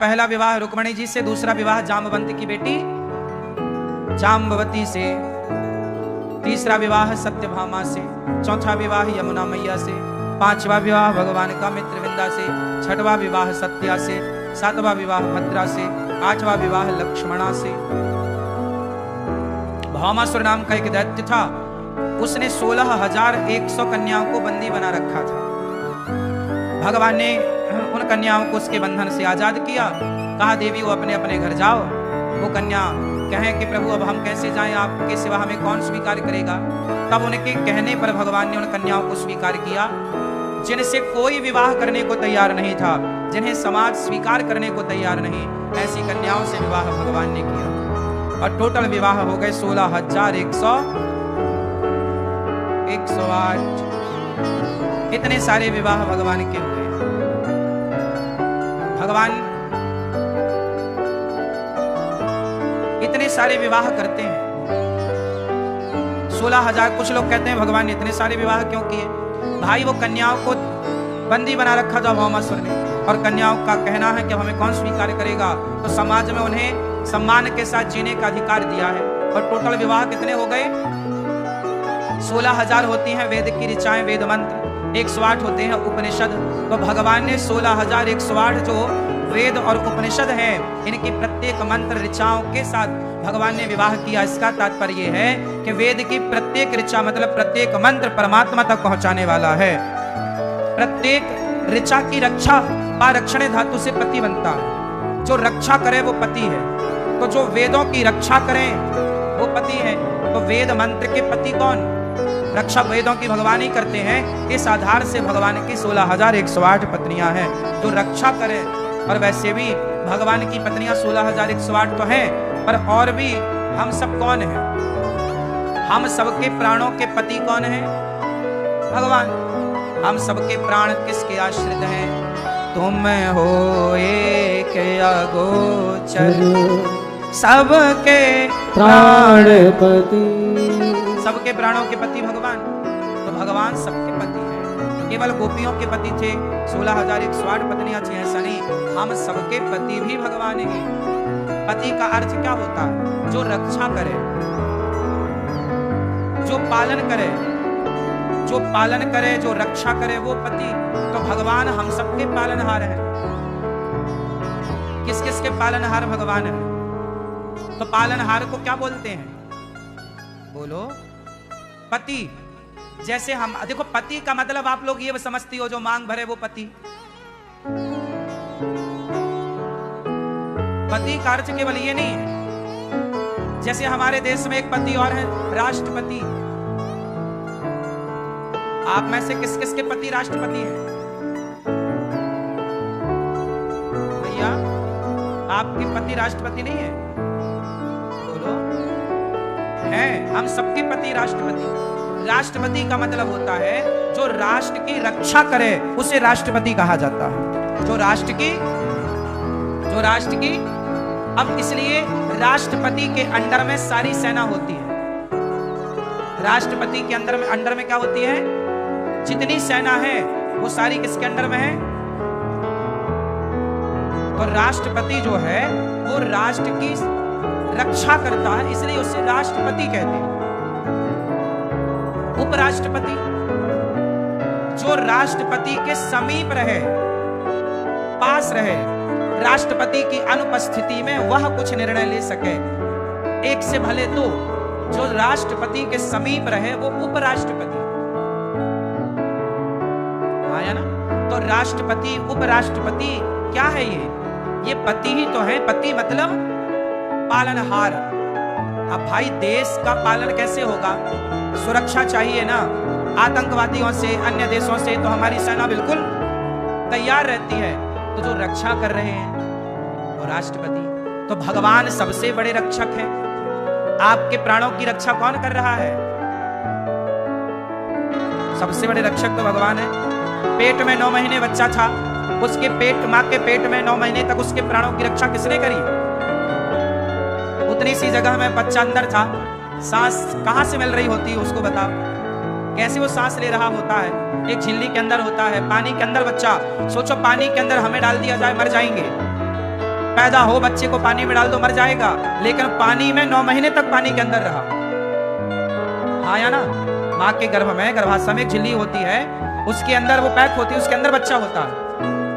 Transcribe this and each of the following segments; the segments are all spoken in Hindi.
पहला विवाह रुक्मणी जी से, दूसरा विवाह जाम्बवंत की बेटी जाम्बवती से, तीसरा विवाह सत्यभामा से, चौथा विवाह यमुना मैया से, पांचवा विवाह भगवान का मित्रविंदा से, छठवां विवाह सत्या से, सातवां विवाह भद्रा से, आठवां विवाह लक्ष्मणा से। भौमासुर नाम का एक दैत्य था, उसने 16,100 कन्याओं को बंदी बना रखा था। भगवान ने उन कन्याओं को उसके बंधन से आजाद किया। कहा देवी वो अपने अपने घर जाओ। वो कन्या कहें कि प्रभु अब हम कैसे जाएं, आपके सिवा हमें कौन स्वीकार करेगा। तब उनके कहने पर भगवान ने उन कन्याओं को स्वीकार किया जिनसे कोई विवाह करने को तैयार नहीं था, जिन्हें समाज स्वीकार करने को तैयार नहीं, ऐसी कन्याओं से विवाह भगवान ने किया। और टोटल विवाह हो गए 16,108। इतने सारे विवाह भगवान के हुए। भगवान इतने सारे विवाह करते हैं। 16,000। कुछ लोग कहते हैं भगवान ने इतने सारे विवाह क्यों किए। भाई वो कन्याओं को बंदी बना रखा था भौमासुर ने, और कन्याओं का कहना है कि हमें कौन स्वीकार करेगा, तो समाज में उन्हें सम्मान के साथ जीने का अधिकार दिया है। और टोटल विवाह कितने हो गए? 16,000 होती हैं वेद की ऋचाएं, वेद मंत्र, 108 होते हैं उपनिषद। तो भगवान ने 16,108 जो वेद और उपनिषद हैं, इनकी प्रत्येक मंत्र ऋचाओं के साथ भगवान ने विवाह किया। इसका तात्पर्य है कि वेद की प्रत्येक ऋचा मतलब प्रत्येक मंत्र परमात्मा तक पहुंचाने वाला है। प्रत्येक ऋचा की रक्षा पारक्षणे धातु से पति बनता है। जो रक्षा करे वो पति है। तो जो वेदों की रक्षा करें वो पति है। तो वेद मंत्र के पति कौन? रक्षा वेदों की भगवान ही करते हैं। इस आधार से भगवान की 16,108 पत्नियां हैं जो रक्षा करें। और वैसे भी भगवान की पत्नियां 16,108 तो हैं, पर और भी हम सब कौन हैं? हम सबके प्राणों के पति कौन हैं? भगवान। हम सबके प्राण किसके आश्रित हैं? तुम हो एक अगोचर सबके प्राणपति। सबके प्राणों के पति भगवान। तो भगवान सबके पति हैं। केवल गोपियों के पति थे 16,108 पत्नियां थी, ऐसा नहीं। हम सबके पति भी भगवान ही। पति का अर्थ क्या होता है? जो रक्षा करे, जो पालन करे, जो पालन करे, जो रक्षा करे वो पति। तो भगवान हम सबके पालनहार हैं। किस किस के पालनहार भगवान है? तो पालनहार को क्या बोलते हैं? बोलो। पति। जैसे हम देखो, पति का मतलब आप लोग ये समझती हो जो मांग भरे वो पति। पति का अर्थ केवल ये नहीं है। जैसे हमारे देश में एक पति और है राष्ट्रपति। आप में से किस किस के पति राष्ट्रपति हैं? भैया आपके पति राष्ट्रपति नहीं है? बोलो। हैं। हम सबके पति राष्ट्रपति। राष्ट्रपति का मतलब होता है जो राष्ट्र की रक्षा करे उसे राष्ट्रपति कहा जाता है। जो राष्ट्र की अब इसलिए राष्ट्रपति के अंडर में सारी सेना होती है। राष्ट्रपति के अंडर में क्या होती है? जितनी सेना है वो सारी किसके अंडर में है? तो राष्ट्रपति जो है वो राष्ट्र की रक्षा करता है, इसलिए उसे राष्ट्रपति कहते हैं। उपराष्ट्रपति जो राष्ट्रपति के समीप रहे, पास रहे, राष्ट्रपति की अनुपस्थिति में वह कुछ निर्णय ले सके। एक से भले दो, जो राष्ट्रपति के समीप रहे वो उपराष्ट्रपति। आया ना? तो राष्ट्रपति उपराष्ट्रपति क्या है? ये पति ही तो है। पति मतलब पालनहार। अब भाई देश का पालन कैसे होगा? सुरक्षा चाहिए ना आतंकवादियों से, अन्य देशों से। तो हमारी सेना बिल्कुल तैयार रहती है। तो जो रक्षा कर रहे हैं वो राष्ट्रपति। तो भगवान सबसे बड़े रक्षक हैं। आपके प्राणों की रक्षा कौन कर रहा है? सबसे बड़े रक्षक तो भगवान है। पेट में 9 महीने बच्चा था, उसके मां के पेट में 9 महीने तक उसके प्राणों की रक्षा किसने करी? उतनी सी जगह में बच्चा अंदर था। सांस कहां से मिल रही होती है उसको बताओ। कैसे वो सांस ले रहा होता है? एक झिल्ली के अंदर होता है, पानी के अंदर बच्चा। सोचो पानी के अंदर हमें डाल दिया जाए, मर जाएंगे। पैदा हो, बच्चे को पानी में डाल दो, मर जाएगा, लेकिन पानी में 9 महीने तक पानी के अंदर रहा। हाँ या ना? माँ के गर्भ में, गर्भाशय में एक झिल्ली होती है, उसके अंदर वो पैक होती है, उसके अंदर बच्चा होता है,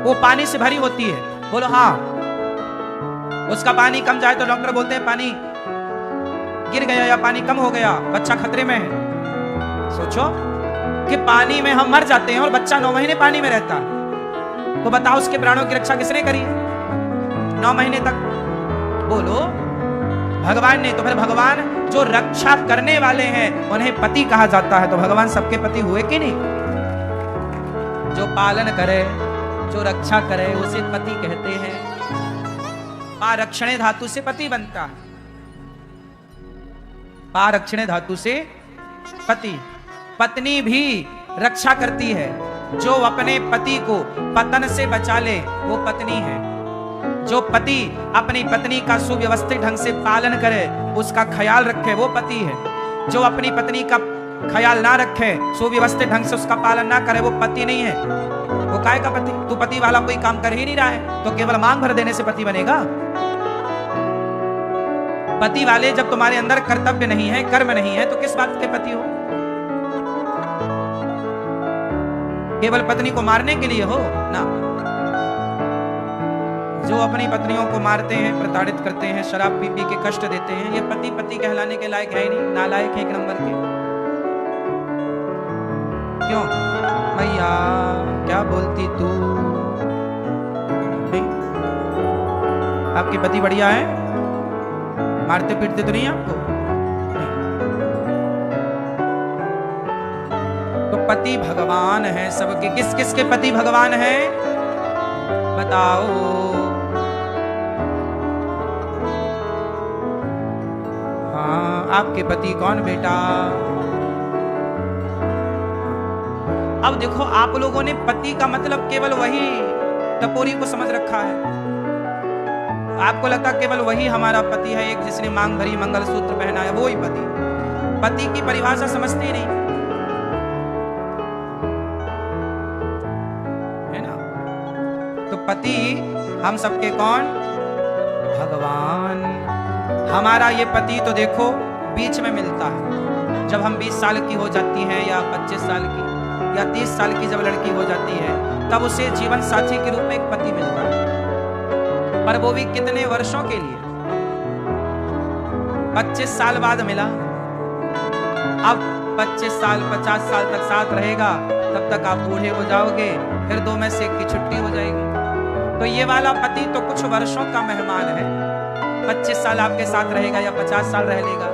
वो पानी से भरी होती है। बोलो हाँ। उसका पानी कम जाए तो डॉक्टर बोलते हैं पानी गिर गया या पानी कम हो गया, बच्चा खतरे में है। सोचो कि पानी में हम मर जाते हैं और बच्चा 9 महीने पानी में रहता है, तो बताओ उसके प्राणों की रक्षा किसने करी 9 महीने तक? बोलो भगवान ने। तो फिर भगवान जो रक्षा करने वाले हैं उन्हें पति कहा जाता है। तो भगवान सबके पति हुए कि नहीं? जो पालन करे, जो रक्षा करे, उसे पति कहते हैं। पारक्षणे धातु से पति बनता है, पारक्षणे धातु से पति। पत्नी भी रक्षा करती है, जो अपने पति को पतन से बचा ले वो पत्नी है। जो पति अपनी पत्नी का सुव्यवस्थित ढंग से पालन करे, उसका ख्याल रखे, वो पति है। जो अपनी पत्नी का ख्याल ना रखे, सुव्यवस्थित ढंग से उसका पालन ना करे, वो पति नहीं है। वो काय का पति? तू पति वाला कोई काम कर ही नहीं रहा है, तो केवल मांग भर देने से पति बनेगा? पति वाले जब तुम्हारे अंदर कर्तव्य नहीं है, कर्म नहीं है, तो किस बात के पति हो? केवल पत्नी को मारने के लिए हो ना? जो अपनी पत्नियों को मारते हैं, प्रताड़ित करते हैं, शराब पी पी के कष्ट देते हैं, ये पति पति कहलाने के लायक है ही नहीं, नालायक है एक नंबर के। क्यों भैया, क्या बोलती तू? आपके पति बढ़िया है? मारते पीटते तो नहीं आपको? तो पति भगवान है सबके। किस किस के पति भगवान है बताओ? हाँ, आपके पति कौन बेटा? अब देखो, आप लोगों ने पति का मतलब केवल वही टपोरी को समझ रखा है। आपको लगता केवल वही हमारा पति है, एक जिसने मांग भरी, मंगलसूत्र पहना है, वो ही पति। पति की परिभाषा समझते ही नहीं है ना? तो पति हम सबके कौन? भगवान। हमारा ये पति तो देखो बीच में मिलता है। जब हम 20 साल की हो जाती हैं, या 25 साल की, या 30 साल की जब लड़की हो जाती है, तब उसे जीवन साथी के रूप में एक पति मिलता है, पर वो भी कितने वर्षों के लिए? 25 साल बाद मिला। अब 25 साल 50 साल तक साथ रहेगा, तब तक आप बूढ़े हो जाओगे, फिर 2 में से 1 की छुट्टी हो जाएगी। तो ये वाला पति तो कुछ वर्षों का मेहमान है। 25 साल आपके साथ रहेगा, या 50 साल रह लेगा,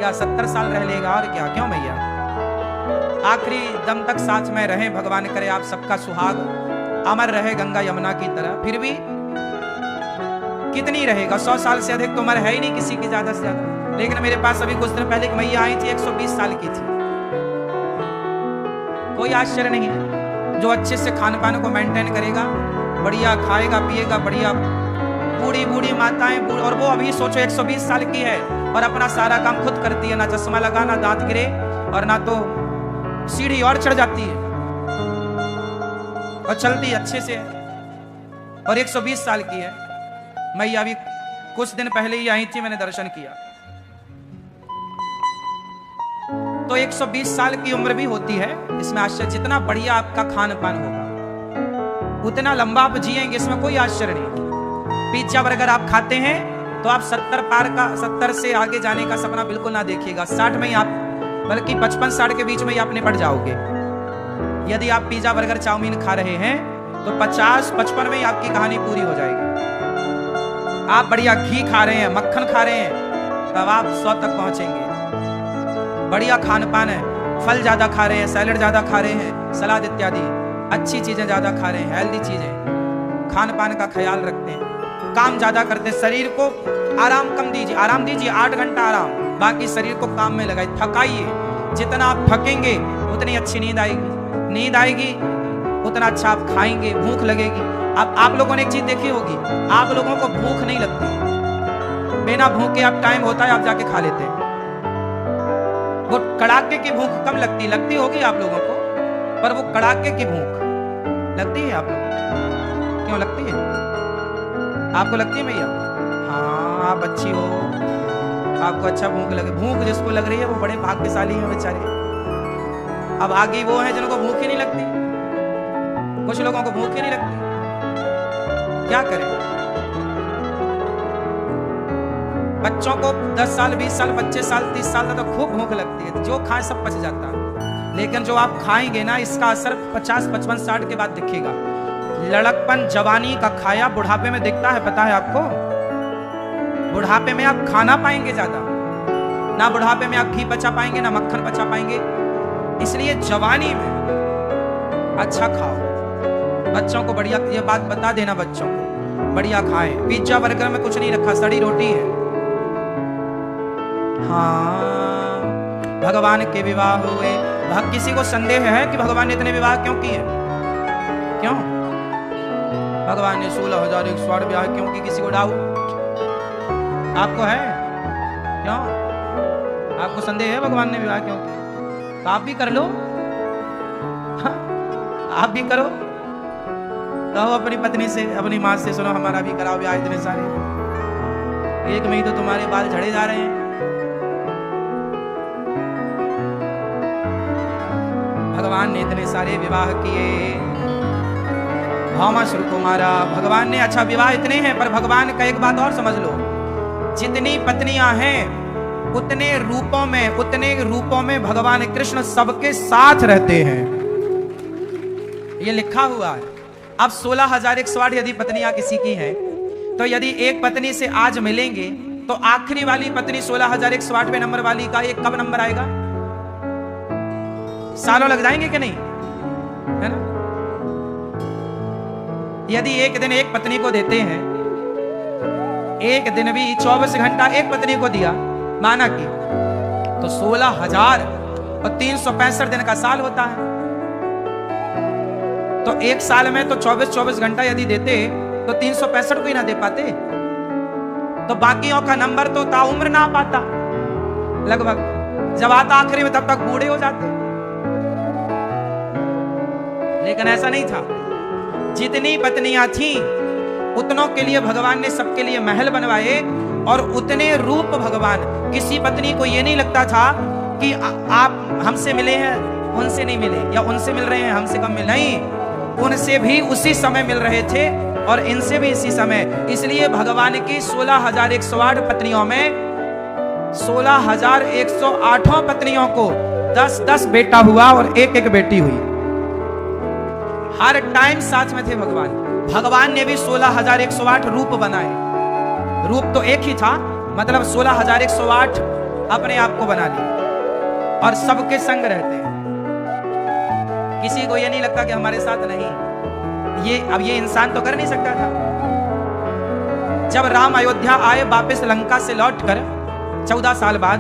या 70 साल रह लेगा, और क्या? क्यों भैया? आखिरी दम तक साथ में रहे, भगवान करे आप सबका सुहाग अमर रहे गंगा यमुना की तरह। फिर भी कितनी रहेगा? 100 साल से अधिक तो उम्र है ही नहीं किसी की, ज्यादा से ज्यादा। लेकिन मेरे पास अभी कुछ दिन पहले एक मैया आई थी, 120 साल की थी। कोई आश्चर्य नहीं है, जो अच्छे से खान पान को मेंटेन करेगा, बढ़िया खाएगा पिएगा, बढ़िया। बूढ़ी बूढ़ी माताएं, और वो अभी सोचो 120 साल की है और अपना सारा काम खुद करती है, ना चश्मा लगा, ना दांत गिरे, और ना तो सीढ़ी और चढ़ जाती है, और चलती अच्छे से, और 120 साल की है। मैं अभी कुछ दिन पहले ही आई थी, मैंने दर्शन किया। तो 120 साल की उम्र भी होती है, इसमें आश्चर्य। जितना बढ़िया आपका खान पान होगा, उतना लंबा आप जिएंगे, इसमें कोई आश्चर्य नहीं। पिज्जा बर्गर आप खाते हैं तो आप 70 से आगे जाने का सपना बिल्कुल ना देखिएगा। 60 में ही आप, बल्कि 55-60 के बीच में ही आप निपट जाओगे। यदि आप पिज्जा बर्गर चाउमीन खा रहे हैं तो 50-55 में ही आपकी कहानी पूरी हो जाएगी। आप बढ़िया घी खा रहे हैं, मक्खन खा रहे हैं, तब आप 100 तक पहुंचेंगे। बढ़िया खान पान है, फल ज्यादा खा रहे हैं, सैलेड ज्यादा खा रहे हैं, सलाद इत्यादि अच्छी चीजें ज्यादा खा रहे हैं, हेल्दी चीजें, खान पान का ख्याल रखते हैं, काम ज्यादा करते हैं। शरीर को आराम कम दीजिए, आराम दीजिए 8 घंटा आराम, बाकी शरीर को काम में लगाइए, थकाइए। जितना आप थकेंगे उतनी अच्छी नींद आएगी, नींद आएगी उतना अच्छा आप खाएंगे, भूख लगेगी। अब आप लोगों ने एक चीज देखी होगी, आप लोगों को भूख नहीं लगती, बिना भूखे आप टाइम होता है आप जाके खा लेते हैं। वो कड़ाके की भूख कम लगती होगी आप लोगों को, पर वो कड़ाके की भूख लगती है आप लोगों को। क्यों लगती है? आपको लगती है भैया? हाँ, आप अच्छी हो, आपको अच्छा भूख लगे। भूख जिसको लग रही है वो बड़े भाग्यशाली हैं बेचारे। अब आगे वो हैं जिनको भूख ही नहीं लगती, कुछ लोगों को भूख ही नहीं लगती, क्या करें? बच्चों को 10 साल 20 साल 25 साल 30 साल तक तो खूब भूख लगती है, जो खाए सब पच जाता है। लेकिन जो आप खाएंगे ना, इसका असर 50 55 60 के बाद दिखेगा। लड़कपन जवानी का खाया बुढ़ापे में दिखता है, पता है आपको? बुढ़ापे में आप खाना पाएंगे ज्यादा ना, बुढ़ापे में आप घी बचा पाएंगे ना मक्खन बचा पाएंगे। इसलिए जवानी में अच्छा खाओ। बच्चों को बढ़िया, ये बात बता देना बच्चों को, बढ़िया खाएं। पिज्जा बर्गर में कुछ नहीं रखा, सड़ी रोटी है। हाँ, भगवान के विवाह हुए। किसी को संदेह है कि भगवान ने इतने विवाह क्यों किए? क्यों भगवान ने 16,108 विवाह क्यों की? किसी को डाउट आपको है? क्यों आपको संदेह है भगवान ने विवाह क्यों किया? तो आप भी कर लो। हाँ, आप भी करो। कहो अपनी पत्नी से, अपनी माँ से, सुनो हमारा भी कराओ ब्याह। इतने सारे, एक में ही तो तुम्हारे बाल झड़े जा रहे हैं। भगवान ने इतने सारे विवाह किए, भामासुर को मारा भगवान ने। अच्छा, विवाह इतने हैं, पर भगवान का एक बात और समझ लो, जितनी पत्नियां हैं उतने रूपों में भगवान कृष्ण सबके साथ रहते हैं, ये लिखा हुआ है। अब 16,108 यदि पत्नियां किसी की हैं, तो यदि एक पत्नी से आज मिलेंगे तो आखिरी वाली पत्नी 16,108वें नंबर वाली का एक कब नंबर आएगा? सालों लग जाएंगे कि नहीं, है ना? यदि एक दिन एक पत्नी को देते हैं, एक दिन भी 24 घंटा एक पत्नी को दिया, माना कि तो 16,365 दिन का साल होता है। तो एक साल में तो 24 घंटा यदि देते तो 365 को ही ना दे पाते, तो बाकियों का नंबर तो ताउम्र ना पाता लगभग। जब आता आखिरी में तब तक बूढ़े हो जाते। लेकिन ऐसा नहीं था। जितनी पत्नियां थी उतनों के लिए भगवान ने सबके लिए महल बनवाए, और उतने रूप भगवान। किसी पत्नी को यह नहीं लगता था कि आप हमसे मिले हैं उनसे नहीं मिले, या उनसे मिल रहे हैं हमसे कम मिले। नहीं, उनसे भी उसी समय मिल रहे थे और इनसे भी इसी समय। इसलिए भगवान की 16,108 पत्नियों में 16,108 पत्नियों को 10-10 बेटा हुआ और एक बेटी हुई। हर टाइम साथ में थे भगवान। भगवान ने भी 16,108 रूप बनाए। रूप तो एक ही था, मतलब 16,108 अपने आप को बना लिया और सबके संग रहते हैं। किसी को ये नहीं लगता कि हमारे साथ नहीं। ये इंसान तो कर नहीं सकता था। जब राम अयोध्या आए वापस लंका से लौटकर 14 साल बाद,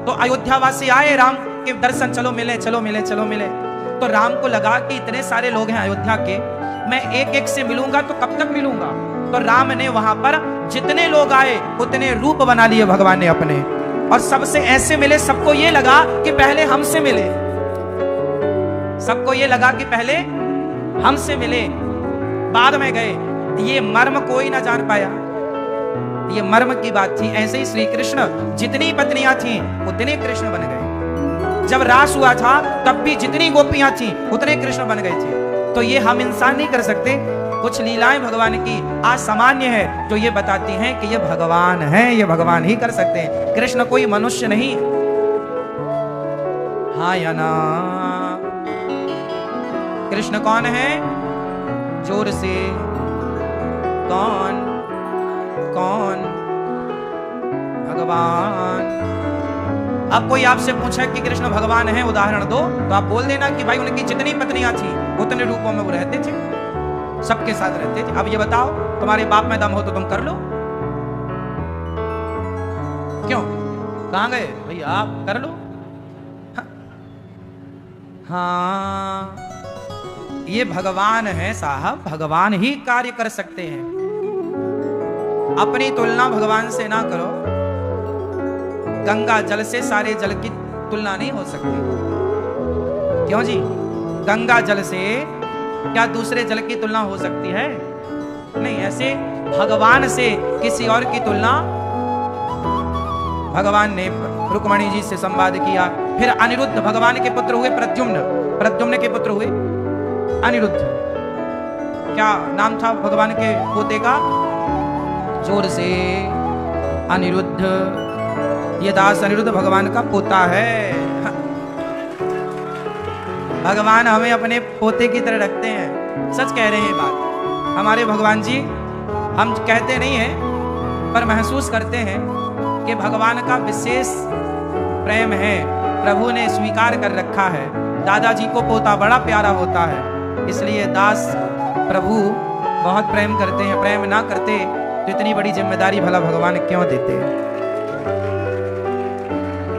तो अयोध्या वासी आए राम के दर्शन, चलो मिले चलो मिले चलो मिले। तो राम को लगा कि इतने सारे लोग हैं अयोध्या के, मैं एक एक से मिलूंगा तो कब तक मिलूंगा। तो राम ने वहां पर जितने लोग आए उतने रूप बना लिए भगवान ने अपने, और सबसे ऐसे मिले, सबको ये लगा कि पहले हमसे मिले। सबको ये लगा कि पहले हमसे मिले, बाद में गए। ये मर्म कोई ना जान पाया, ये मर्म की बात थी। ऐसे ही श्री कृष्ण जितनी पत्नियां थीं उतने कृष्ण बन गए। जब रास हुआ था तब भी जितनी गोपियां थीं उतने कृष्ण बन गए थे। तो ये हम इंसान नहीं कर सकते। कुछ लीलाएं भगवान की असामान्य है जो ये बताती हैं कि ये भगवान है, ये भगवान ही कर सकते हैं, कृष्ण कोई मनुष्य नहीं। हाँ या ना? कृष्ण कौन है? जोर से कौन? कौन? भगवान। अब कोई आपसे पूछे कि कृष्ण भगवान है, उदाहरण दो, तो आप बोल देना कि भाई उनकी जितनी पत्नियां थी उतने रूपों में वो रहते थे, सबके साथ रहते थे। अब ये बताओ, तुम्हारे बाप में दम हो तो तुम कर लो। क्यों? कहां गए भैया? आप कर लो। हाँ, ये भगवान है साहब, भगवान ही कार्य कर सकते हैं। अपनी तुलना भगवान से ना करो। गंगा जल से सारे जल की तुलना नहीं हो सकती। क्यों जी? गंगा जल से क्या दूसरे जल की तुलना हो सकती है? नहीं। ऐसे भगवान से किसी और की तुलना, भगवान ने रुक्मणी जी से संवाद किया। फिर अनिरुद्ध भगवान के पुत्र हुए प्रद्युम्न, प्रद्युम्न के पुत्र हुए अनिरुद्ध। क्या नाम था भगवान के पोते का? जोर से, अनिरुद्ध। ये दास अनिरुद्ध भगवान का पोता है। भगवान हमें अपने पोते की तरह रखते हैं। सच कह रहे हैं बात। हमारे भगवान जी, हम कहते नहीं हैं पर महसूस करते हैं कि भगवान का विशेष प्रेम है। प्रभु ने स्वीकार कर रखा है। दादाजी को पोता बड़ा प्यारा होता है, इसलिए दास प्रभु बहुत प्रेम करते हैं। प्रेम ना करते तो इतनी बड़ी जिम्मेदारी भला भगवान क्यों देते?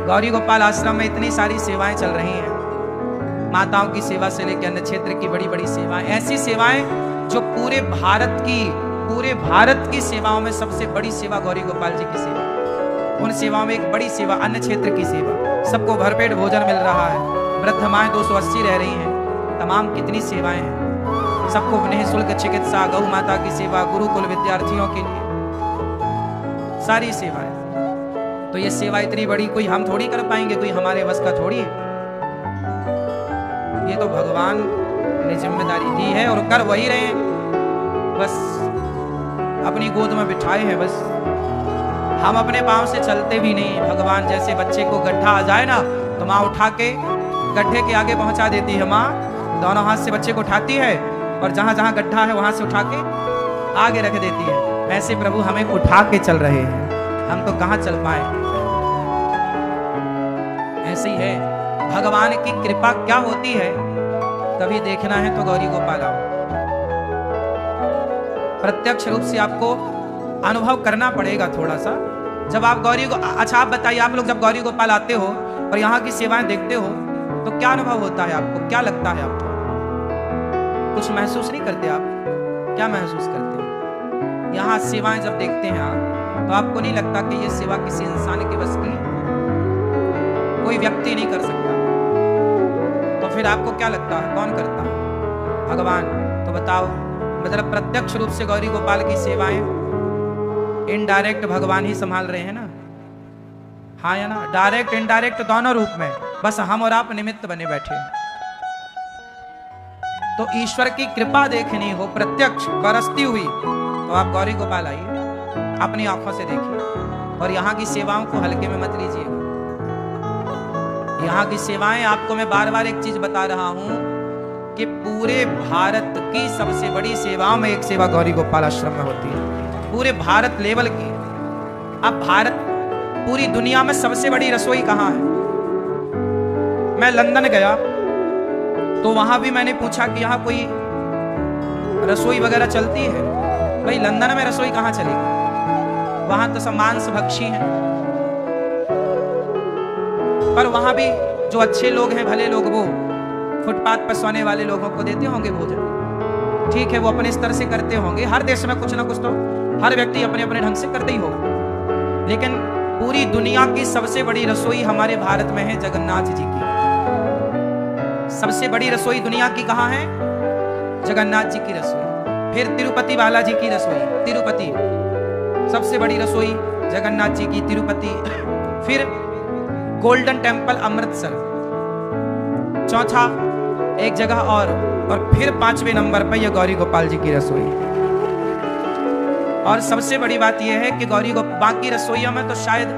गौरी गोपाल आश्रम में इतनी सारी सेवाएं चल रही हैं, माताओं की सेवा से लेकर अन्य क्षेत्र की बड़ी बड़ी सेवाएं, ऐसी सेवाएं जो पूरे भारत की सेवाओं में सबसे बड़ी सेवा गौरी गोपाल जी की सेवा। उन सेवाओं में एक बड़ी सेवा अन्य क्षेत्र की सेवा। सबको भरपेट भोजन मिल रहा है, वृद्ध माएं 280 रह रही हैं, तमाम कितनी सेवाएं हैं। सबको निःशुल्क चिकित्सा, गौ माता की सेवा, गुरुकुल विद्यार्थियों के लिए सारी सेवाएं। तो ये सेवा इतनी बड़ी कोई हम थोड़ी कर पाएंगे, कोई हमारे बस का थोड़ी है। ये तो भगवान ने जिम्मेदारी दी है और कर वही रहे हैं। बस अपनी गोद में बिठाए हैं। बस हम अपने पांव से चलते भी नहीं। भगवान जैसे बच्चे को गड्ढा आ जाए ना तो माँ उठा के गड्ढे के आगे पहुंचा देती है। माँ दोनों हाथ से बच्चे को उठाती है और जहां जहां गड्ढा है वहां से उठा के आगे रख देती है। ऐसे प्रभु हमें उठा के चल रहे हैं, हम तो कहां चल पाए। ऐसे ही है भगवान की कृपा क्या होती है। कभी देखना है तो गौरी गोपाल आओ, प्रत्यक्ष रूप से आपको अनुभव करना पड़ेगा थोड़ा सा। जब आप गौरी को, अच्छा आप बताइए, आप लोग जब गौरी गोपाल आते हो और यहाँ की सेवाएं देखते हो तो क्या अनुभव होता है आपको? क्या लगता है आपको? कुछ महसूस नहीं करते आप? क्या महसूस करते हैं? यहाँ सेवाएं जब देखते हैं आप तो आपको नहीं लगता कि ये सेवा किसी इंसान के बस की कोई व्यक्ति नहीं कर सकता? तो फिर आपको क्या लगता है कौन करता है? भगवान। तो बताओ, मतलब प्रत्यक्ष रूप से गौरी गोपाल की सेवाएं इनडायरेक्ट भगवान ही संभाल रहे हैं ना? हाँ या ना? डायरेक्ट इनडायरेक्ट दोनों रूप में, बस हम और आप निमित्त बने बैठे हैं। तो ईश्वर की कृपा देखनी हो प्रत्यक्ष बरसती हुई तो आप गौरी गोपाल आइए, अपनी आंखों से देखिए और यहाँ की सेवाओं को हल्के में मत लीजिएगा। यहाँ की सेवाएं, आपको मैं बार बार एक चीज बता रहा हूं कि पूरे भारत की सबसे बड़ी सेवाओं में एक सेवा गौरी गोपाल आश्रम में होती है, पूरे भारत लेवल की। अब भारत, पूरी दुनिया में सबसे बड़ी रसोई कहाँ है? मैं लंदन गया तो वहां भी मैंने पूछा कि यहाँ कोई रसोई वगैरह चलती है? भाई लंदन में रसोई कहाँ चलेगी? वहां तो सब मांस भक्षी हैं। पर वहां भी जो अच्छे लोग हैं, भले लोग, वो फुटपाथ पर सोने वाले लोगों को देते होंगे भोजन। ठीक है, वो अपने स्तर से करते होंगे। हर देश में कुछ ना कुछ तो हर व्यक्ति अपने अपने ढंग से करते ही होगा। लेकिन पूरी दुनिया की सबसे बड़ी रसोई हमारे भारत में है जगन्नाथ जी की। सबसे बड़ी रसोई दुनिया की कहाँ है? जगन्नाथ जी की रसोई। फिर तिरुपति बालाजी की रसोई, तिरुपति सबसे बड़ी रसोई जगन्नाथ जी की, तिरुपति। फिर गोल्डन टेम्पल अमृतसर, चौथा एक जगह और फिर 5वें नंबर पर यह गौरी गोपाल जी की रसोई। और सबसे बड़ी बात यह है कि गौरी बाकी रसोइयों में तो शायद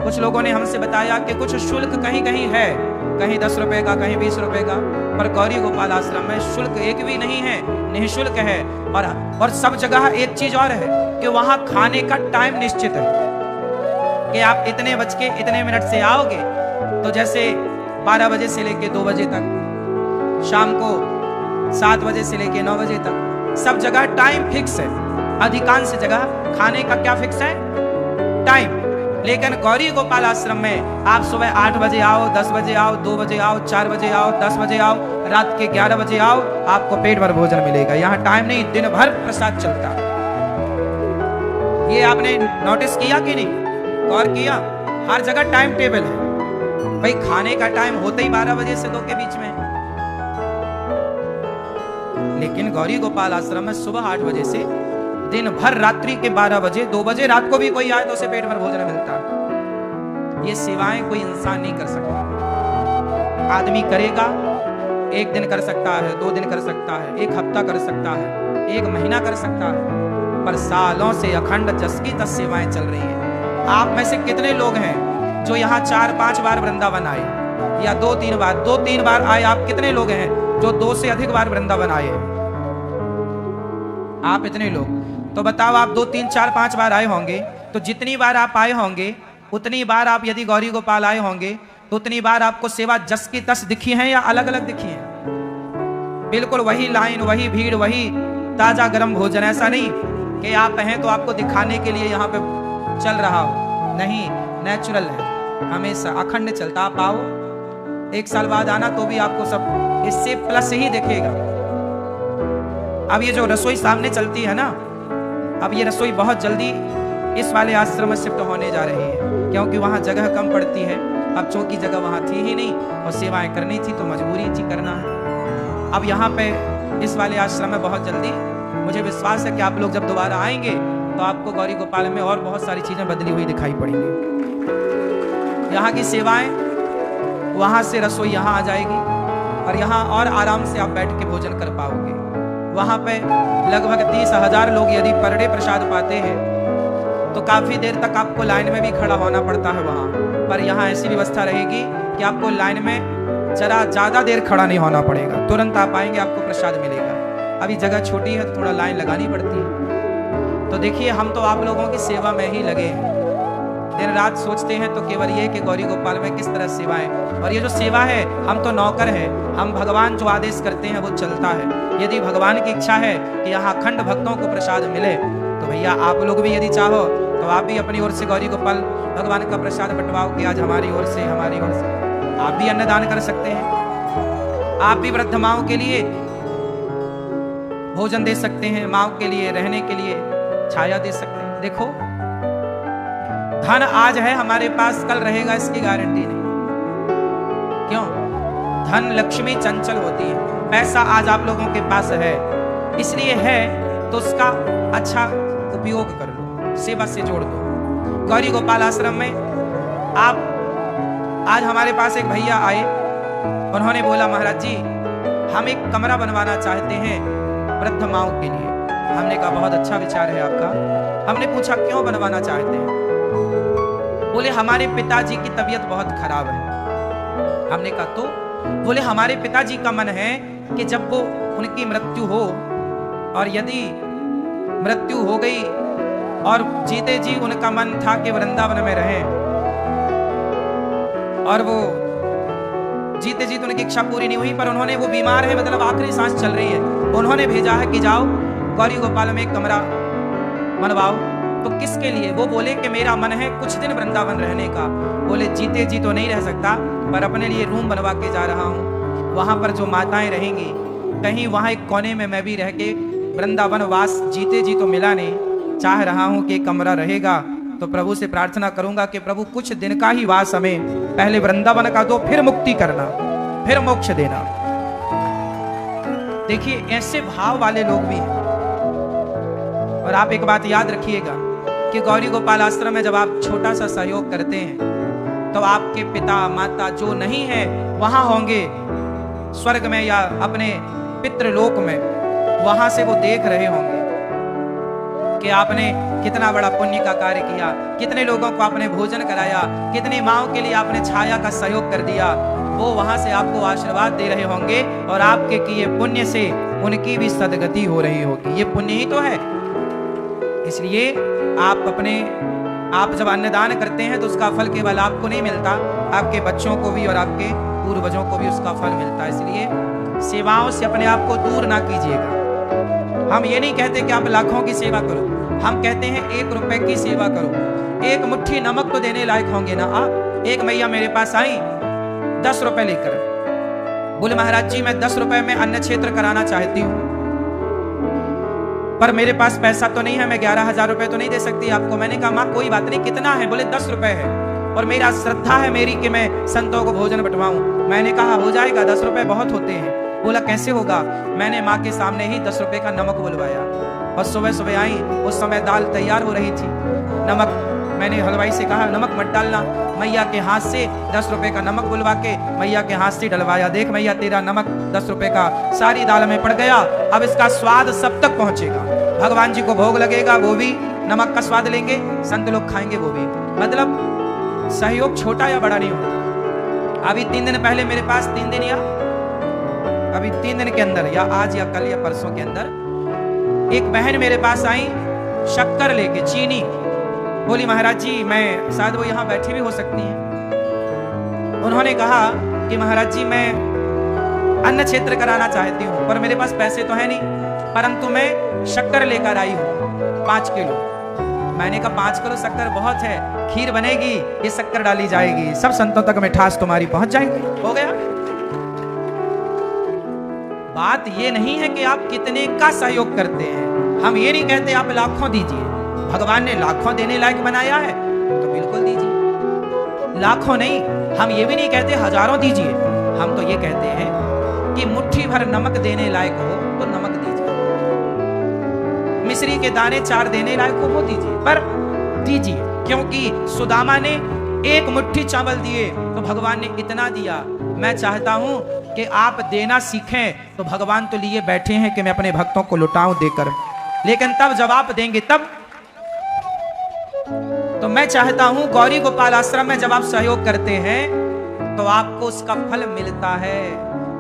कुछ लोगों ने हमसे बताया कि कुछ शुल्क कहीं कहीं है, कहीं 10 रुपए का, कहीं 20 रुपए का, पर गौरी गोपाल आश्रम में शुल्क एक भी नहीं है, निःशुल्क है। और सब जगह एक चीज और है कि वहां खाने का टाइम निश्चित है कि आप इतने बज के इतने मिनट से आओगे तो जैसे 12 बजे से लेके 2 बजे तक, शाम को 7 बजे से लेके 9 बजे तक, सब जगह टाइम फिक्स है। अधिकांश जगह खाने का क्या फिक्स है? टाइम। लेकिन गौरी गोपाल आश्रम में आप सुबह 8 बजे आओ, 10 बजे आओ, 2 बजे आओ, 4 बजे आओ, 10 बजे आओ, रात के 11 बजे आओ, आपको पेट भर भोजन मिलेगा। यहाँ टाइम नहीं, दिन भर प्रसाद चलता। ये आपने नोटिस किया कि नहीं? गौर किया? हर जगह टाइम टेबल है। भाई खाने का टाइम होता ही 12 बजे से 2 के बीच में। लेकिन गौरी गोपाल आश्रम में सुबह 8 बजे से दिन भर रात्रि के 12 बजे 2 बजे रात को भी कोई आए तो उसे पेट भर भोजन मिलता है। ये सेवाएं कोई इंसान नहीं कर सकता। आदमी करेगा, 1 दिन कर सकता है, 2 दिन कर सकता है, 1 हफ्ता कर सकता है, 1 महीना कर सकता है, पर सालों से अखंड जस की तस सेवाएं चल रही हैं। आप में से कितने लोग हैं जो यहाँ 4-5 बार वृंदावन आए, या 2-3 बार? 2-3 बार आए। आप कितने लोग हैं जो 2 से अधिक बार वृंदावन आए? आप इतने लोग। तो बताओ, आप 2, 3, 4, 5 बार आए होंगे, तो जितनी बार आप आए होंगे उतनी बार आप यदि गौरी गोपाल आए होंगे तो उतनी बार आपको सेवा जस की तस दिखी है या अलग अलग दिखी है? बिल्कुल वही लाइन, वही भीड़, वही ताजा गर्म भोजन। ऐसा नहीं कि आप हैं तो आपको दिखाने के लिए यहाँ पे चल रहा हो, नहीं, नेचुरल है, हमेशा अखंड चलता। आप आओ, 1 साल बाद आना तो भी आपको सब इससे प्लस ही दिखेगा। अब ये जो रसोई सामने चलती है ना, अब ये रसोई बहुत जल्दी इस वाले आश्रम में शिफ्ट होने जा रही है, क्योंकि वहाँ जगह कम पड़ती है। अब चौकी जगह वहाँ थी ही नहीं और सेवाएं करनी थी तो मजबूरी थी करना है। अब यहाँ पे इस वाले आश्रम में बहुत जल्दी, मुझे विश्वास है कि आप लोग जब दोबारा आएंगे तो आपको गौरी गोपाल में और बहुत सारी चीजें बदली हुई दिखाई पड़ेंगी। यहाँ की सेवाएं, वहाँ से रसोई यहाँ आ जाएगी और यहाँ और आराम से आप बैठ के भोजन कर पाओगे। वहाँ पे लगभग 30,000 लोग यदि पर डे प्रसाद पाते हैं तो काफी देर तक आपको लाइन में भी खड़ा होना पड़ता है वहाँ, पर यहाँ ऐसी व्यवस्था रहेगी कि आपको लाइन में जरा ज्यादा देर खड़ा नहीं होना पड़ेगा, तुरंत आप आएंगे, आपको प्रसाद मिलेगा। अभी जगह छोटी है तो थोड़ा लाइन लगानी पड़ती है। तो देखिए, हम तो आप लोगों की सेवा में ही लगे हैं, दिन रात सोचते हैं तो केवल ये कि गौरी गोपाल में किस तरह सेवाएं। और ये जो सेवा है, हम तो नौकर हैं, हम भगवान जो आदेश करते हैं वो चलता है। यदि भगवान की इच्छा है कि यहाँ अखंड भक्तों को प्रसाद मिले तो भैया आप लोग भी यदि चाहो तो आप भी अपनी ओर से गौरी गोपाल भगवान का प्रसाद बंटवाओ कि आज हमारी ओर से आप भी अन्नदान कर सकते हैं। आप भी वृद्ध माओं के लिए भोजन दे सकते हैं, माओं के लिए रहने के लिए छाया दे सकते हैं। देखो, धन आज है हमारे पास, कल रहेगा इसकी गारंटी नहीं। क्यों? धन लक्ष्मी चंचल होती है। पैसा आज आप लोगों के पास है, इसलिए है तो उसका अच्छा उपयोग कर लो, सेवा से जोड़ दो। गौरी गोपाल आश्रम में आप, आज हमारे पास एक भैया आए, उन्होंने बोला महाराज जी हम एक कमरा बनवाना चाहते हैं वृद्ध माओं के लिए। हमने कहा बहुत अच्छा विचार है आपका। हमने पूछा क्यों बनवाना चाहते हैं? बोले हमारे पिताजी की तबीयत बहुत खराब है। हमने कहा तो? बोले हमारे पिताजी का मन है कि जब वो उनकी मृत्यु हो, और यदि मृत्यु हो गई और जीते जी उनका मन था कि वृंदावन में रहें, और वो जीते जी तो उनकी इच्छा पूरी नहीं हुई, पर उन्होंने, वो बीमार है, मतलब आखिरी सांस चल रही है, उन्होंने भेजा है कि जाओ गौरी गोपाल में एक कमरा बनवाओ। तो किसके लिए? वो बोले कि मेरा मन है कुछ दिन वृंदावन रहने का। बोले जीते जी तो नहीं रह सकता, पर अपने लिए रूम बनवा के जा रहा हूँ। वहां पर जो माताएं रहेंगी, कहीं वहां एक कोने में मैं भी रह के वृंदावन वास जीते जी तो मिला नहीं, चाह रहा हूं कि कमरा रहेगा तो प्रभु से प्रार्थना करूंगा कि प्रभु कुछ दिन का ही वास हमें पहले वृंदावन का दो, फिर मुक्ति करना, फिर मोक्ष देना। देखिए ऐसे भाव वाले लोग भी हैं। और आप एक बात याद रखिएगा कि गौरी गोपाल आश्रम में जब आप छोटा सा सहयोग करते हैं तो आपके पिता माता जो नहीं है वहां होंगे स्वर्ग में या अपने पितृलोक में, वहां से वो देख रहे होंगे कि आपने कितना बड़ा पुण्य का कार्य किया, कितने लोगों को आपने भोजन कराया, कितनी माओं के लिए आपने छाया का सहयोग कर दिया। वो वहां से आपको आशीर्वाद दे रहे होंगे और आपके किए पुण्य से उनकी भी सदगति हो रही होगी। ये पुण्य ही तो है। इसलिए आप जब अन्नदान करते हैं तो उसका फल केवल आपको नहीं मिलता, आपके बच्चों को भी और आपके पूर्वजों को भी उसका फल मिलता है। इसलिए सेवाओं से अपने आप को दूर ना कीजिएगा। हम ये नहीं कहते कि आप लाखों की सेवा करो, हम कहते हैं 1 रुपए की सेवा करो। 1 मुट्ठी नमक तो देने लायक होंगे ना आप। एक मैया मेरे पास आई 10 रुपए लेकर, बोले महाराज जी मैं 10 रुपए में अन्न क्षेत्र कराना चाहती हूँ, पर मेरे पास पैसा तो नहीं है, मैं 11,000 रुपए तो नहीं दे सकती आपको। मैंने कहा माँ कोई बात नहीं, कितना है? बोले 10 रुपए है, और मेरा श्रद्धा है मेरी कि मैं संतों को भोजन बंटवाऊं। मैंने कहा हो जाएगा, 10 रुपए बहुत होते हैं। बोला कैसे होगा? मैंने माँ के सामने ही 10 रुपए का नमक बुलवाया। और सुबह सुबह आई, उस समय दाल तैयार हो रही थी। नमक, मैंने हलवाई से कहा नमक मत डालना। मैया के हाथ से 10 रुपए का नमक बुलवा के मैया के हाथ से डलवाया। देख मैया तेरा नमक 10 रुपए का सारी दाल में पड़ गया, अब इसका स्वाद सब तक पहुंचेगा। भगवान जी को भोग लगेगा, वो भी नमक का स्वाद लेंगे, संत लोग खाएंगे वो भी। मतलब सहयोग छोटा या बड़ा नहीं होता। अभी 3 दिन पहले मेरे पास 3 दिन या अभी 3 दिन के अंदर या आज या कल या परसों के अंदर एक बहन मेरे पास आई शक्कर लेके, चीनी। बोली महाराज जी, मैं शायद वो यहाँ बैठी भी हो सकती हैं। उन्होंने कहा कि महाराज जी मैं अन्न क्षेत्र कराना चाहती हूँ, पर मेरे पास पैसे तो है नहीं, परंतु मैं शक्कर लेकर आई हूँ 5 किलो। मैंने कहा 5 किलो शक्कर बहुत है, खीर बनेगी, ये शक्कर डाली जाएगी, सब संतों तक मिठास तुम्हारी पहुंच जाएगी। हो गया। बात ये नहीं है कि आप कितने का सहयोग करते हैं। हम ये नहीं कहते आप लाखों दीजिए, भगवान ने लाखों देने लायक बनाया है तो बिल्कुल दीजिए, लाखों नहीं। हम ये भी नहीं कहते हजारों दीजिए, हम तो ये कहते हैं कि मुट्ठी भर नमक देने लायक हो तो नमक दीजिए, मिश्री के दाने 4 देने लायक हो वो दीजिए, पर दीजिए। क्योंकि सुदामा ने 1 मुट्ठी चावल दिए तो भगवान ने इतना दिया। मैं चाहता हूं कि आप देना सीखें, तो भगवान तो लिए बैठे हैं कि मैं अपने भक्तों को लुटाऊं देकर, लेकिन तब जब आप देंगे तब। तो मैं चाहता हूं गौरी गोपाल आश्रम में जब आप सहयोग करते हैं तो आपको उसका फल मिलता है।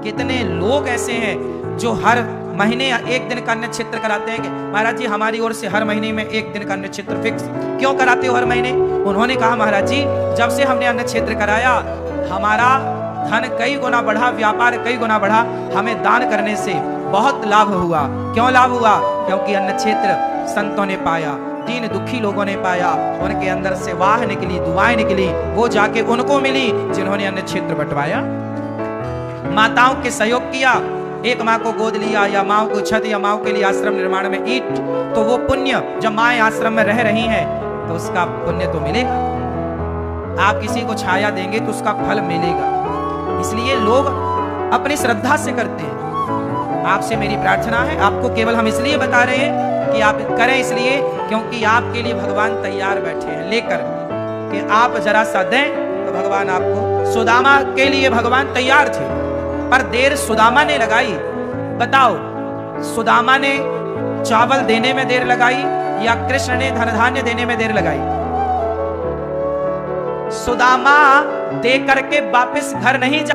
कितने लोग ऐसे हैं जो हर महीने 1 दिन का अन्न क्षेत्र कराते हैं कि महाराज जी हमारी ओर से हर महीने में 1 दिन का अन्न क्षेत्र फिक्स। क्यों कराते हो हर महीने? उन्होंने कहा महाराज जी जब से हमने अन्न क्षेत्र कराया हमारा धन कई गुना बढ़ा, व्यापार कई गुना बढ़ा, हमें दान करने से बहुत लाभ हुआ। क्यों लाभ हुआ? क्योंकि अन्न क्षेत्र संतों ने पाया, दीन दुखी लोगों ने पाया, उनके अंदर से वाह निकली, दुआएं निकली, वो जाके उनको मिली जिन्होंने अन्न क्षेत्र बंटवाया। माताओं के सहयोग किया, एक माँ को गोद लिया या माँ को छत या माँ के लिए आश्रम निर्माण में ईंट, तो वो पुण्य जब माएं आश्रम में रह रही हैं तो उसका पुण्य तो मिलेगा। आप किसी को छाया देंगे तो उसका फल मिलेगा। इसलिए लोग अपनी श्रद्धा से करते हैं। आपसे मेरी प्रार्थना है, आपको केवल हम इसलिए बता रहे हैं कि आप करें, इसलिए क्योंकि आपके लिए भगवान तैयार बैठे हैं लेकर कि आप जरा सा दें तो भगवान आपको। सुदामा के लिए भगवान तैयार थे पर देर सुदामा ने लगाई। बताओ सुदामा ने चावल देने में देर लगाई या कृष्ण ने धन धान्य देने में देर लगाई? सुदामा दे करके वापस घर नहीं जा